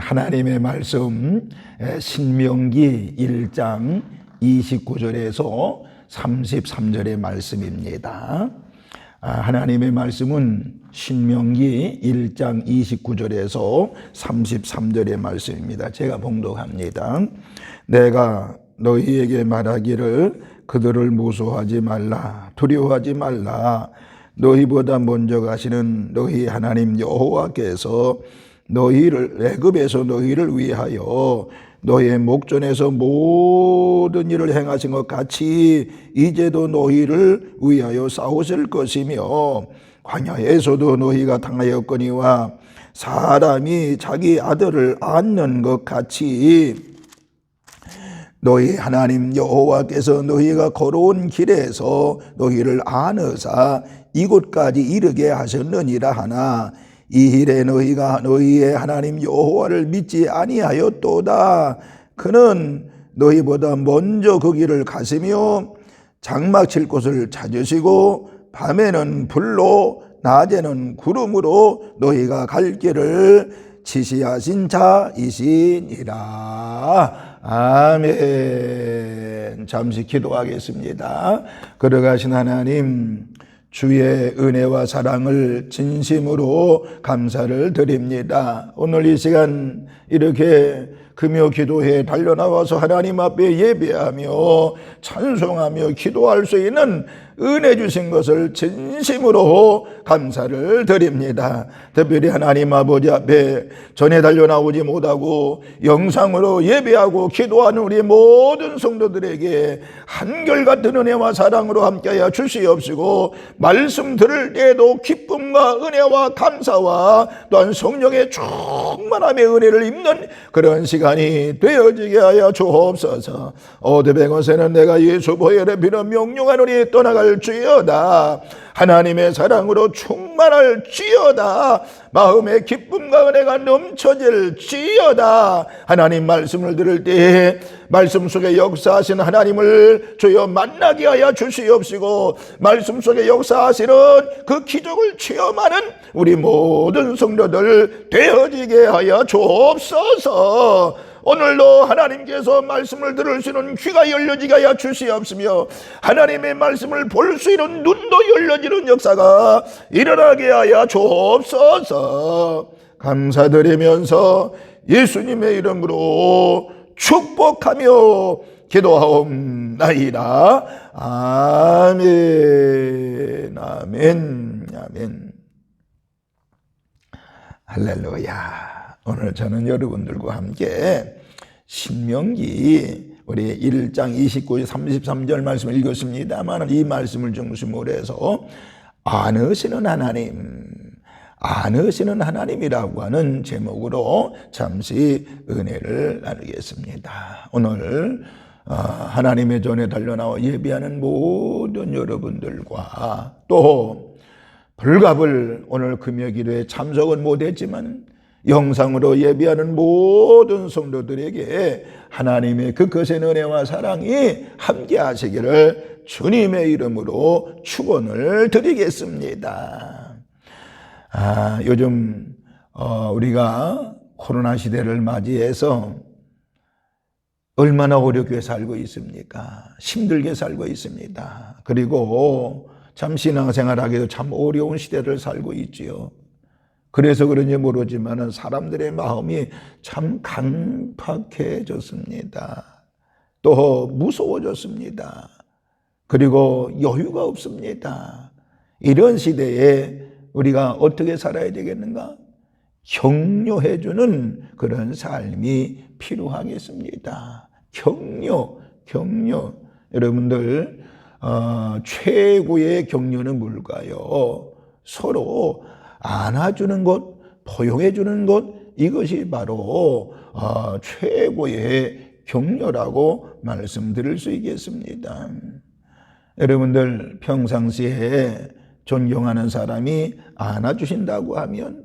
하나님의 말씀 신명기 1장 29절에서 33절의 말씀입니다. 하나님의 말씀은 신명기 1장 29절에서 33절의 말씀입니다. 제가 봉독합니다. 내가 너희에게 말하기를 그들을 무서워하지 말라, 두려워하지 말라. 너희보다 먼저 가시는 너희 하나님 여호와께서 너희를 애굽에서 너희를 위하여 너희의 목전에서 모든 일을 행하신 것 같이 이제도 너희를 위하여 싸우실 것이며 광야에서도 너희가 당하였거니와 사람이 자기 아들을 안는 것 같이 너희 하나님 여호와께서 너희가 걸어온 길에서 너희를 안으사 이곳까지 이르게 하셨느니라 하나 이 일에 너희가 너희의 하나님 여호와를 믿지 아니하였도다. 그는 너희보다 먼저 그 길을 가시며 장막 칠 곳을 찾으시고 밤에는 불로 낮에는 구름으로 너희가 갈 길을 지시하신 자이시니라. 아멘. 잠시 기도하겠습니다. 걸어가신 하나님, 주의 은혜와 사랑을 진심으로 감사를 드립니다. 오늘 이 시간 이렇게 금요 기도회에 달려나와서 하나님 앞에 예배하며 찬송하며 기도할 수 있는 은혜 주신 것을 진심으로 감사를 드립니다. 특별히 하나님 아버지 앞에 전에 달려나오지 못하고 영상으로 예배하고 기도하는 우리 모든 성도들에게 한결같은 은혜와 사랑으로 함께하여 주시옵시고 말씀 들을 때에도 기쁨과 은혜와 감사와 또한 성령의 충만함의 은혜를 입는 그런 시간이 되어지게 하여 주옵소서. 어드뱅어세는 내가 예수 보혈의 피로 명령하노니 떠나갈 주여다. 하나님의 사랑으로 충만할 지어다. 마음의 기쁨과 은혜가 넘쳐질 지어다. 하나님 말씀을 들을 때 말씀 속에 역사하신 하나님을 주여 만나게 하여 주시옵시고 말씀 속에 역사하시는 그 기적을 체험하는 우리 모든 성도들 되어지게 하여 주옵소서. 오늘도 하나님께서 말씀을 들을 수 있는 귀가 열려지게 하여 주시옵시며 하나님의 말씀을 볼 수 있는 눈도 열려지는 역사가 일어나게 하여 주옵소서. 감사드리면서 예수님의 이름으로 축복하며 기도하옵나이다. 아멘. 아멘. 아멘. 할렐루야. 오늘 저는 여러분들과 함께 신명기 우리 1장 29절 33절 말씀을 읽었습니다만 이 말씀을 중심으로 해서 안으시는 하나님이라고 하는 제목으로 잠시 은혜를 나누겠습니다. 오늘 하나님의 전에 달려나와 예배하는 모든 여러분들과 또 불갑을 오늘 금요 기도에 참석은 못했지만 영상으로 예배하는 모든 성도들에게 하나님의 그 거센 은혜와 사랑이 함께 하시기를 주님의 이름으로 축원을 드리겠습니다. 요즘 우리가 코로나 시대를 맞이해서 얼마나 어렵게 살고 있습니까? 힘들게 살고 있습니다. 그리고 참 신앙생활하기도 참 어려운 시대를 살고 있지요. 그래서 그런지 모르지만 사람들의 마음이 참 강팍해졌습니다. 또 무서워졌습니다. 그리고 여유가 없습니다. 이런 시대에 우리가 어떻게 살아야 되겠는가? 격려해주는 그런 삶이 필요하겠습니다. 격려. 여러분들 최고의 격려는 뭘까요? 서로 안아주는 것, 포용해주는 것, 이것이 바로 최고의 격려라고 말씀드릴 수 있겠습니다. 여러분들 평상시에 존경하는 사람이 안아주신다고 하면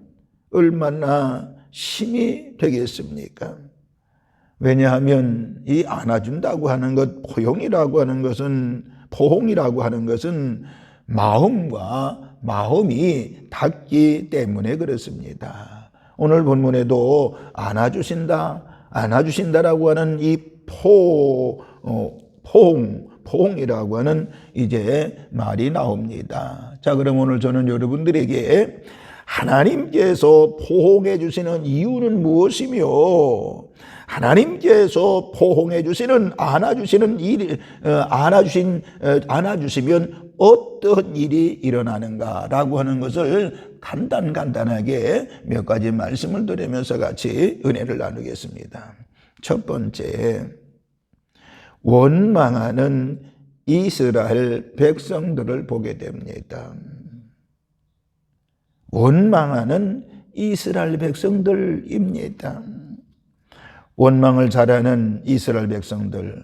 얼마나 힘이 되겠습니까? 왜냐하면 이 안아준다고 하는 것, 포용이라고 하는 것은, 포옹이라고 하는 것은 마음과 마음이 닿기 때문에 그렇습니다. 오늘 본문에도 안아주신다라고 하는 이 포옹이라고 하는 이제 말이 나옵니다. 자, 그럼 오늘 저는 여러분들에게 하나님께서 포옹해 주시는 이유는 무엇이며, 하나님께서 포옹해 주시는 안아주시면 어떤 일이 일어나는가라고 하는 것을 간단하게 몇 가지 말씀을 드리면서 같이 은혜를 나누겠습니다. 첫 번째, 원망하는 이스라엘 백성들을 보게 됩니다. 원망하는 이스라엘 백성들입니다. 원망을 잘하는 이스라엘 백성들,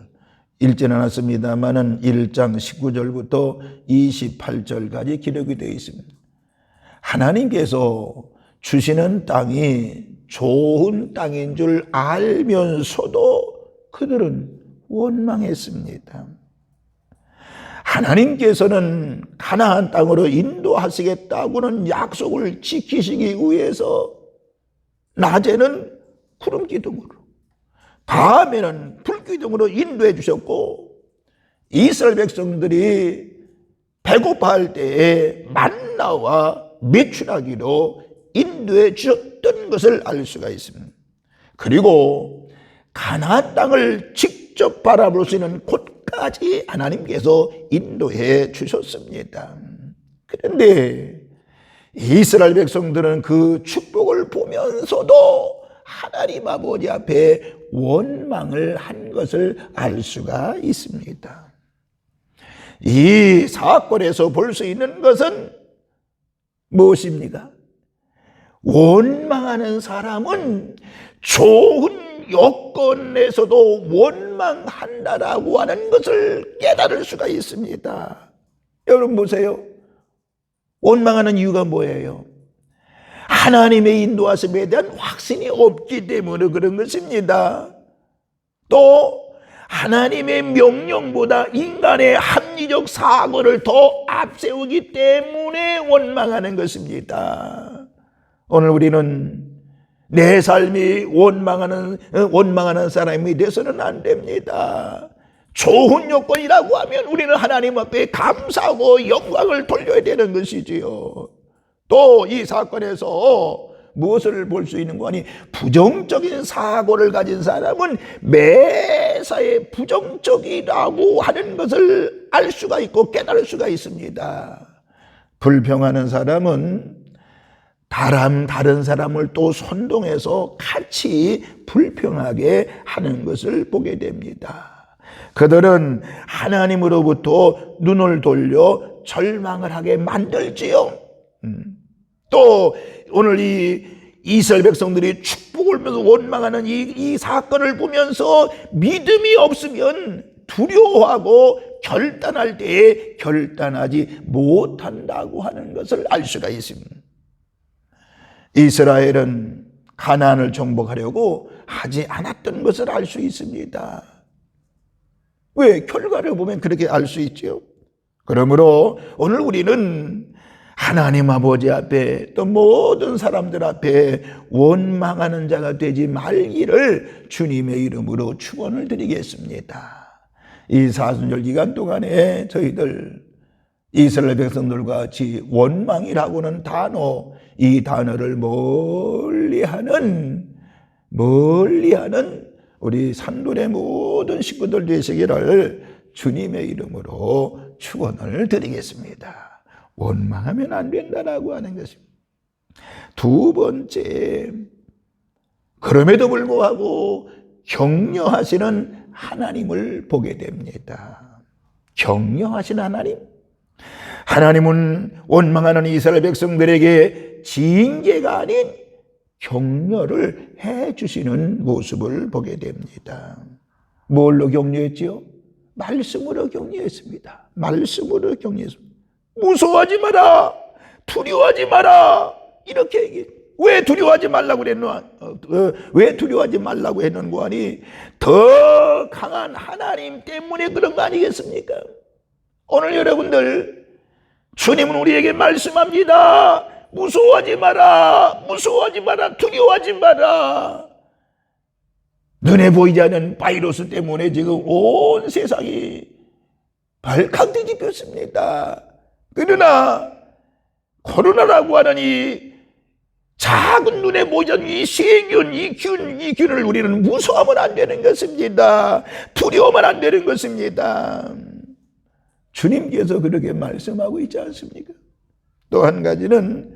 읽지는 않았습니다만은 1장 19절부터 28절까지 기록이 되어 있습니다. 하나님께서 주시는 땅이 좋은 땅인 줄 알면서도 그들은 원망했습니다. 하나님께서는 가나안 땅으로 인도하시겠다고는 약속을 지키시기 위해서 낮에는 구름 기둥으로, 밤에는 불기둥으로 인도해 주셨고, 이스라엘 백성들이 배고파할 때에 만나와 메추라기로 인도해 주셨던 것을 알 수가 있습니다. 그리고 가나안 땅을 직접 바라볼 수 있는 곳까지 하나님께서 인도해 주셨습니다. 그런데 이스라엘 백성들은 그 축복을 보면서도 하나님 아버지 앞에 원망을 한 것을 알 수가 있습니다. 이 사건에서 볼 수 있는 것은 무엇입니까? 원망하는 사람은 좋은 여건에서도 원망한다라고 하는 것을 깨달을 수가 있습니다. 여러분 보세요. 원망하는 이유가 뭐예요? 하나님의 인도하심에 대한 확신이 없기 때문에 그런 것입니다. 또 하나님의 명령보다 인간의 합리적 사고를 더 앞세우기 때문에 원망하는 것입니다. 오늘 우리는 내 삶이 원망하는 사람이 돼서는 안 됩니다. 좋은 여건이라고 하면 우리는 하나님 앞에 감사하고 영광을 돌려야 되는 것이지요. 또 이 사건에서 무엇을 볼 수 있는 거니? 부정적인 사고를 가진 사람은 매사에 부정적이라고 하는 것을 알 수가 있고 깨달을 수가 있습니다. 불평하는 사람은 다른 사람을 또 선동해서 같이 불평하게 하는 것을 보게 됩니다. 그들은 하나님으로부터 눈을 돌려 절망을 하게 만들지요. 또 오늘 이 이스라엘 백성들이 축복을 보면서 원망하는 이 사건을 보면서 믿음이 없으면 두려워하고 결단할 때에 결단하지 못한다고 하는 것을 알 수가 있습니다. 이스라엘은 가나안을 정복하려고 하지 않았던 것을 알 수 있습니다. 왜? 결과를 보면 그렇게 알 수 있죠. 그러므로 오늘 우리는 하나님 아버지 앞에 또 모든 사람들 앞에 원망하는 자가 되지 말기를 주님의 이름으로 축원을 드리겠습니다. 이 사순절 기간 동안에 저희들 이스라엘 백성들과 같이 원망이라고는 단어, 이 단어를 멀리하는 우리 산돌의 모든 식구들 되시기를 주님의 이름으로 축원을 드리겠습니다. 원망하면 안 된다라고 하는 것입니다. 두 번째, 그럼에도 불구하고 격려하시는 하나님을 보게 됩니다. 격려하시는 하나님? 하나님은 원망하는 이스라엘 백성들에게 징계가 아닌 격려를 해주시는 모습을 보게 됩니다. 뭘로 격려했지요? 말씀으로 격려했습니다. 말씀으로 격려했습니다. 무서워하지 마라, 두려워하지 마라, 이렇게 얘기해. 왜 두려워하지 말라고 그랬노? 왜 두려워하지 말라고 했는고 하니 더 강한 하나님 때문에 그런 거 아니겠습니까? 오늘 여러분들, 주님은 우리에게 말씀합니다. 무서워하지 마라. 무서워하지 마라. 두려워하지 마라. 눈에 보이지 않는 바이러스 때문에 지금 온 세상이 발칵 뒤집혔습니다. 그러나 코로나라고 하는 이 작은 눈에 보이지 않는 이 세균, 이 균을 우리는 무서워하면 안 되는 것입니다. 두려워하면 안 되는 것입니다. 주님께서 그렇게 말씀하고 있지 않습니까? 또 한 가지는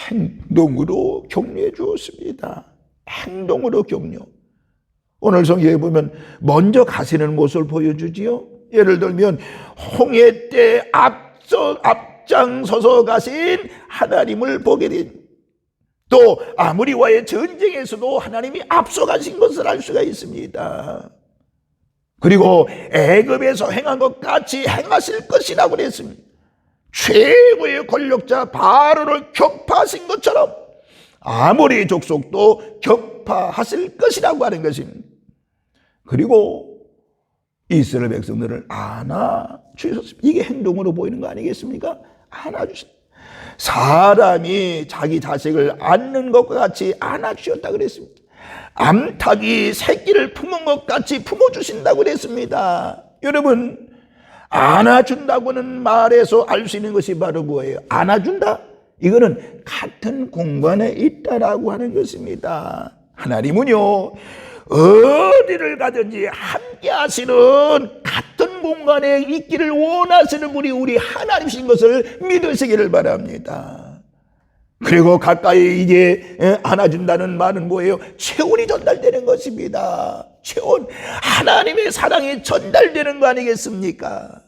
행동으로 격려해 주었습니다. 행동으로 격려. 오늘 성경에 보면 먼저 가시는 모습을 보여주지요. 예를 들면 홍해 때 앞장서서 가신 하나님을 보게 된, 또 아모리와의 전쟁에서도 하나님이 앞서가신 것을 알 수가 있습니다. 그리고 애굽에서 행한 것 같이 행하실 것이라고 그랬습니다. 최고의 권력자 바로를 격파하신 것처럼 아모리 족속도 격파하실 것이라고 하는 것입니다. 그리고 이스라엘 백성들을 안아주셨습니다. 이게 행동으로 보이는 거 아니겠습니까? 안아주셨습니다. 사람이 자기 자식을 안는 것과 같이 안아주셨다 그랬습니다. 암탉이 새끼를 품은 것 같이 품어주신다고 그랬습니다. 여러분, 안아준다고는 말에서 알 수 있는 것이 바로 뭐예요? 안아준다? 이거는 같은 공간에 있다라고 하는 것입니다. 하나님은요, 어디를 가든지 함께 하시는, 같은 공간에 있기를 원하시는 분이 우리 하나님이신 것을 믿으시기를 바랍니다. 그리고 가까이 이제 안아준다는 말은 뭐예요? 체온이 전달되는 것입니다. 체온, 하나님의 사랑이 전달되는 거 아니겠습니까?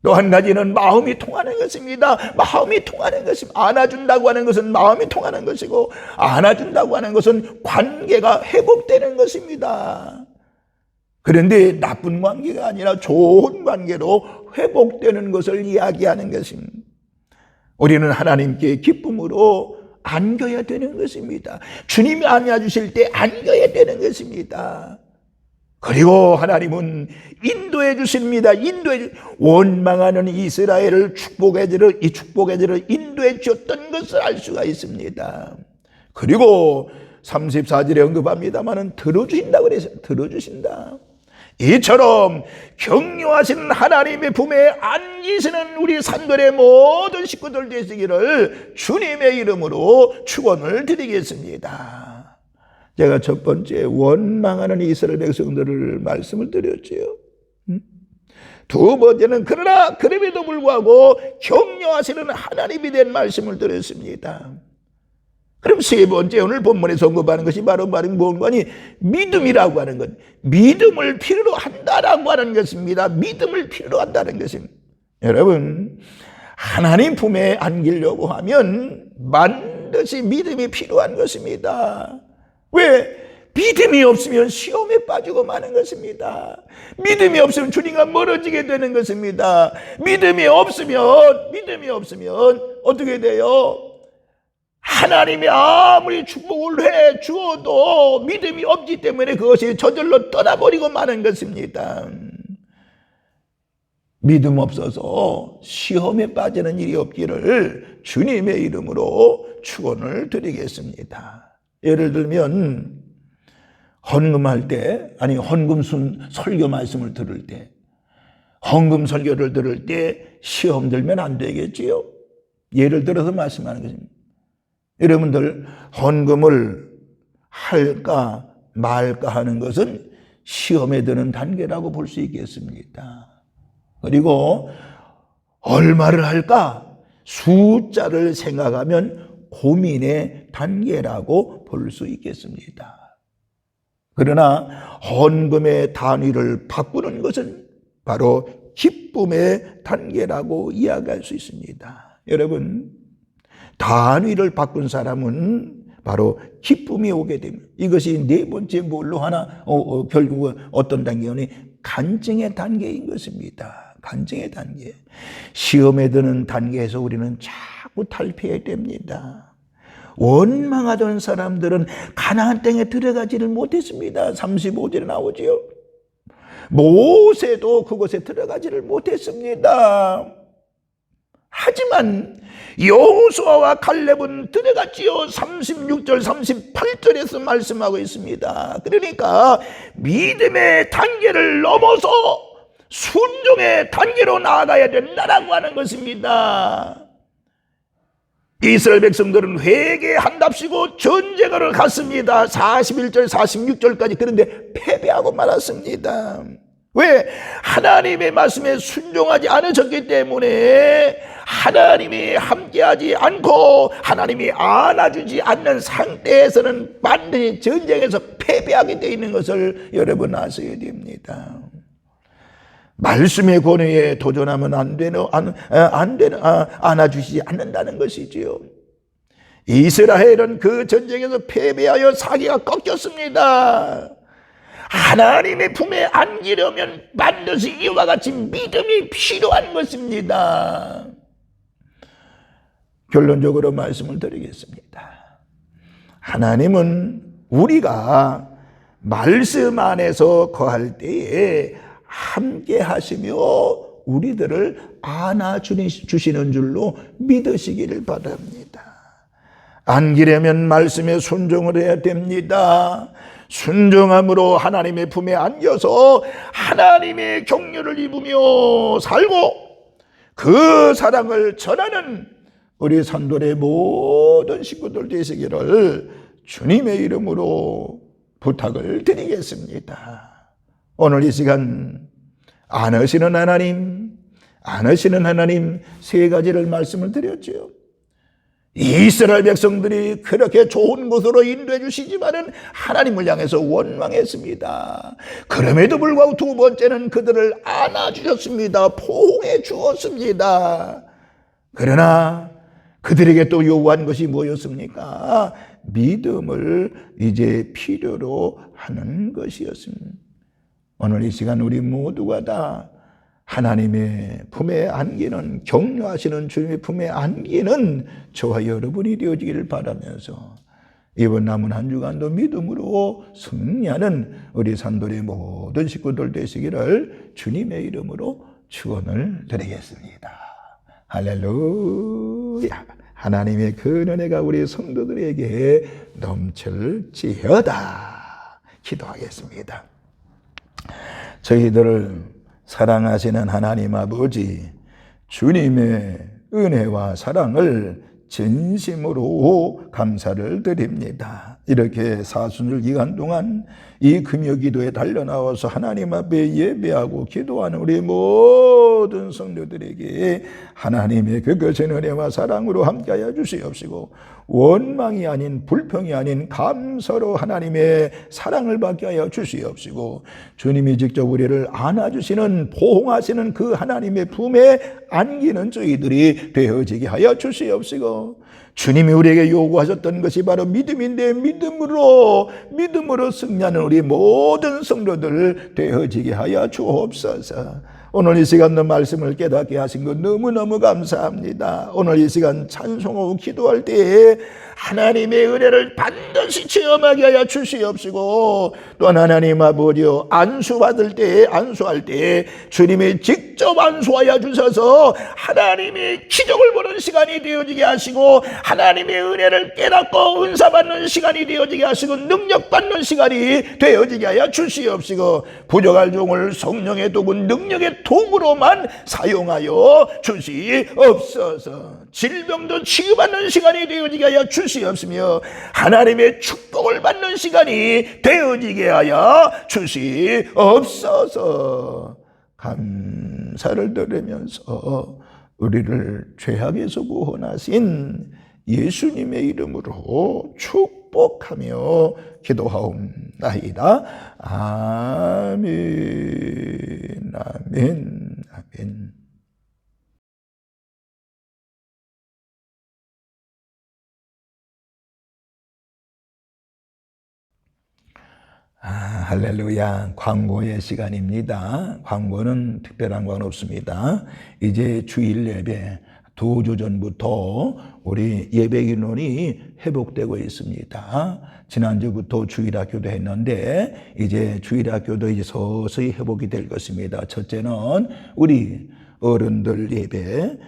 또 한 가지는 마음이 통하는 것입니다. 마음이 통하는 것입니다. 안아준다고 하는 것은 마음이 통하는 것이고, 안아준다고 하는 것은 관계가 회복되는 것입니다. 그런데 나쁜 관계가 아니라 좋은 관계로 회복되는 것을 이야기하는 것입니다. 우리는 하나님께 기쁨으로 안겨야 되는 것입니다. 주님이 안아주실 때 안겨야 되는 것입니다. 그리고 하나님은 인도해 주십니다. 원망하는 이스라엘을 이 축복의 질을 인도해 주셨던 것을 알 수가 있습니다. 그리고 34절에 언급합니다만은 들어주신다고 그랬어요. 들어주신다. 이처럼 격려하시는 하나님의 품에 안기시는 우리 산돌의 모든 식구들 되시기를 주님의 이름으로 축원을 드리겠습니다. 제가 첫 번째 원망하는 이스라엘 백성들을 말씀을 드렸지요. 두 번째는 그러나 그럼에도 불구하고 격려하시는 하나님이 된 말씀을 드렸습니다. 그럼 세 번째 오늘 본문에서 언급하는 것이 바로 뭔가니 믿음이라고 하는 것. 믿음을 필요로 한다라고 하는 것입니다. 믿음을 필요로 한다는 것입니다. 여러분, 하나님 품에 안기려고 하면 반드시 믿음이 필요한 것입니다. 왜? 믿음이 없으면 시험에 빠지고 마는 것입니다. 믿음이 없으면 주님과 멀어지게 되는 것입니다. 믿음이 없으면 어떻게 돼요? 하나님이 아무리 축복을 해 주어도 믿음이 없기 때문에 그것이 저절로 떠나버리고 마는 것입니다. 믿음 없어서 시험에 빠지는 일이 없기를 주님의 이름으로 축원을 드리겠습니다. 예를 들면 헌금할 때, 아니 헌금 설교 말씀을 들을 때, 헌금 설교를 들을 때 시험 들면 안 되겠지요. 예를 들어서 말씀하는 것입니다. 여러분들 헌금을 할까 말까 하는 것은 시험에 드는 단계라고 볼 수 있겠습니다. 그리고 얼마를 할까 숫자를 생각하면 고민의 단계라고 볼 수 있겠습니다. 그러나 헌금의 단위를 바꾸는 것은 바로 기쁨의 단계라고 이야기할 수 있습니다. 여러분, 단위를 바꾼 사람은 바로 기쁨이 오게 됩니다. 이것이 네 번째 뭘로 하나 결국은 어떤 단계니 간증의 단계인 것입니다. 간증의 단계. 시험에 드는 단계에서 우리는 자꾸 탈피해야 됩니다. 원망하던 사람들은 가나안 땅에 들어가지를 못했습니다. 35절에 나오지요. 모세도 그곳에 들어가지를 못했습니다. 하지만 여호수아와 칼렙은 들어갔지요. 36절 38절에서 말씀하고 있습니다. 그러니까 믿음의 단계를 넘어서 순종의 단계로 나아가야 된다라고 하는 것입니다. 이스라엘 백성들은 회개한답시고 전쟁을 갔습니다. 41절 46절까지. 그런데 패배하고 말았습니다. 왜? 하나님의 말씀에 순종하지 않으셨기 때문에 하나님이 함께하지 않고 하나님이 안아주지 않는 상태에서는 반드시 전쟁에서 패배하게 되어 있는 것을 여러분 아셔야 됩니다. 말씀의 권위에 도전하면 안아주시지 않는다는 것이지요. 이스라엘은 그 전쟁에서 패배하여 사기가 꺾였습니다. 하나님의 품에 안기려면 반드시 이와 같이 믿음이 필요한 것입니다. 결론적으로 말씀을 드리겠습니다. 하나님은 우리가 말씀 안에서 거할 때에 함께 하시며 우리들을 안아주시는 줄로 믿으시기를 바랍니다. 안기려면 말씀에 순종을 해야 됩니다. 순종함으로 하나님의 품에 안겨서 하나님의 격려를 입으며 살고 그 사랑을 전하는 우리 산돌의 모든 식구들 되시기를 주님의 이름으로 부탁을 드리겠습니다. 오늘 이 시간 안으시는 하나님 세 가지를 말씀을 드렸죠. 이스라엘 백성들이 그렇게 좋은 곳으로 인도해 주시지만은 하나님을 향해서 원망했습니다. 그럼에도 불구하고 두 번째는 그들을 안아주셨습니다. 포옹해 주었습니다. 그러나 그들에게 또 요구한 것이 뭐였습니까? 믿음을 이제 필요로 하는 것이었습니다. 오늘 이 시간 우리 모두가 다 하나님의 품에 안기는, 격려하시는 주님의 품에 안기는 저와 여러분이 되어지기를 바라면서 이번 남은 한 주간도 믿음으로 승리하는 우리 산돌의 모든 식구들 되시기를 주님의 이름으로 축원을 드리겠습니다. 할렐루야. 하나님의 그 은혜가 우리 성도들에게 넘칠지어다. 기도하겠습니다. 저희들을 사랑하시는 하나님 아버지, 주님의 은혜와 사랑을 진심으로 감사를 드립니다. 이렇게 사순절 기간 동안 이 금요 기도에 달려나와서 하나님 앞에 예배하고 기도하는 우리 모든 성도들에게 하나님의 그 거센 은혜와 사랑으로 함께하여 주시옵시고 원망이 아닌 불평이 아닌 감사로 하나님의 사랑을 받게 하여 주시옵시고 주님이 직접 우리를 안아주시는 보호하시는 그 하나님의 품에 안기는 저희들이 되어지게 하여 주시옵시고 주님이 우리에게 요구하셨던 것이 바로 믿음인데 믿음으로 승리하는 우리 모든 성도들 되어지게 하여 주옵소서. 오늘 이 시간도 말씀을 깨닫게 하신 것 너무너무 감사합니다. 오늘 이 시간 찬송하고 기도할 때에 하나님의 은혜를 반드시 체험하게 하여 주시옵시고 또한 하나님 아버지여 안수할 때에 주님이 직접 안수하여 주셔서 하나님의 기적을 보는 시간이 되어지게 하시고 하나님의 은혜를 깨닫고 은사받는 시간이 되어지게 하시고 능력받는 시간이 되어지게 하여 주시옵시고 부족할 종을 성령의 도구 능력의 도구로만 사용하여 주시옵소서. 질병도 치유받는 시간이 되어지게 하여 주시옵시며 하나님의 축복을 받는 시간이 되어지게 하여 주시옵소서. 감사를 드리면서 우리를 죄악에서 구원하신 예수님의 이름으로 축복하며 기도하옵나이다. 아멘, 아멘, 아멘. 할렐루야. 광고의 시간입니다. 광고는 특별한 건 없습니다. 이제 주일 예배 2주 전부터 우리 예배 인원이 회복되고 있습니다. 지난주부터 주일학교도 했는데 이제 주일학교도 이제 서서히 회복이 될 것입니다. 첫째는 우리 어른들 예배,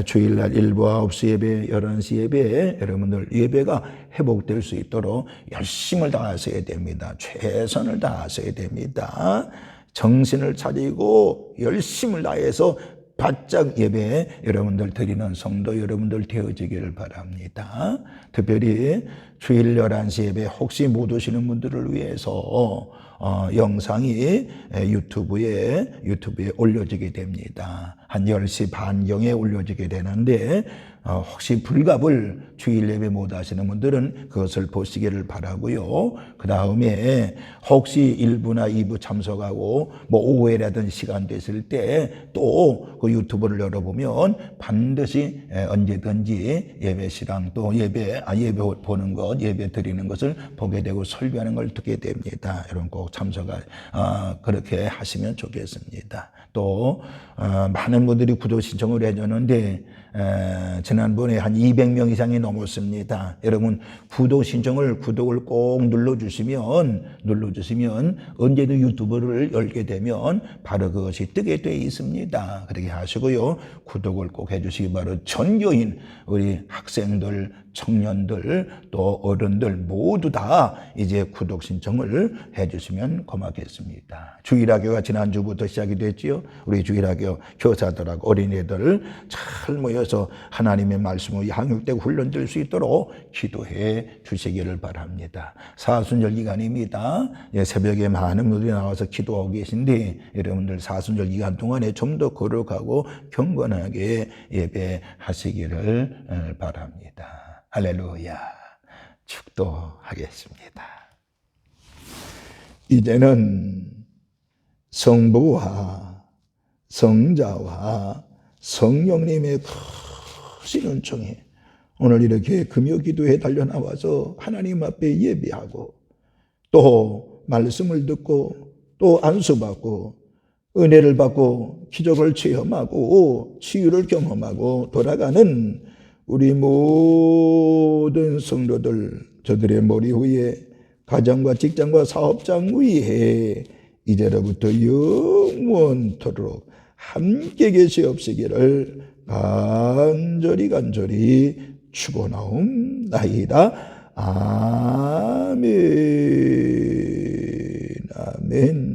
주일날 1부 9시 예배, 11시 예배, 여러분들 예배가 회복될 수 있도록 열심을 다하셔야 됩니다. 최선을 다하셔야 됩니다. 정신을 차리고 열심을 다해서 바짝 예배 여러분들 드리는 성도 여러분들 되어지기를 바랍니다. 특별히 주일 11시 예배 혹시 못 오시는 분들을 위해서 영상이 유튜브에 올려지게 됩니다. 한 10시 반경에 올려지게 되는데 혹시 불갑을 주일 예배 못 하시는 분들은 그것을 보시기를 바라고요. 그 다음에 혹시 1부나 2부 참석하고 뭐 오후에라든 시간 되실 때 또 그 유튜브를 열어보면 반드시 언제든지 예배시랑 또 예배 보는 것, 예배 드리는 것을 보게 되고 설교하는 걸 듣게 됩니다. 여러분 꼭 그렇게 하시면 좋겠습니다. 또 많은 분들이 구독 신청을 해줬는데 지난번에 한 200명 이상이 넘었습니다. 여러분 구독을 꼭 눌러주시면 언제든 유튜브를 열게 되면 바로 그것이 뜨게 되어 있습니다. 그렇게 하시고요. 구독을 꼭 해주시기 바로 전교인 우리 학생들, 청년들 또 어른들 모두 다 이제 구독 신청을 해주시면 고맙겠습니다. 주일학교가 지난주부터 시작이 됐지요. 우리 주일학교 교사들하고 어린이들 잘 모여서 하나님의 말씀을 양육되고 훈련될 수 있도록 기도해 주시기를 바랍니다. 사순절 기간입니다. 새벽에 많은 분들이 나와서 기도하고 계신데 여러분들 사순절 기간 동안에 좀 더 거룩하고 경건하게 예배하시기를 바랍니다. 할렐루야. 축도하겠습니다. 이제는 성부와 성자와 성령님의 크신 은총에 오늘 이렇게 금요 기도에 달려나와서 하나님 앞에 예배하고 또 말씀을 듣고 또 안수받고 은혜를 받고 기적을 체험하고 치유를 경험하고 돌아가는 우리 모든 성도들, 저들의 머리 위에 가정과 직장과 사업장 위에 이제로부터 영원토록 함께 계시옵시기를 간절히 축원하옵나이다. 아멘. 아멘.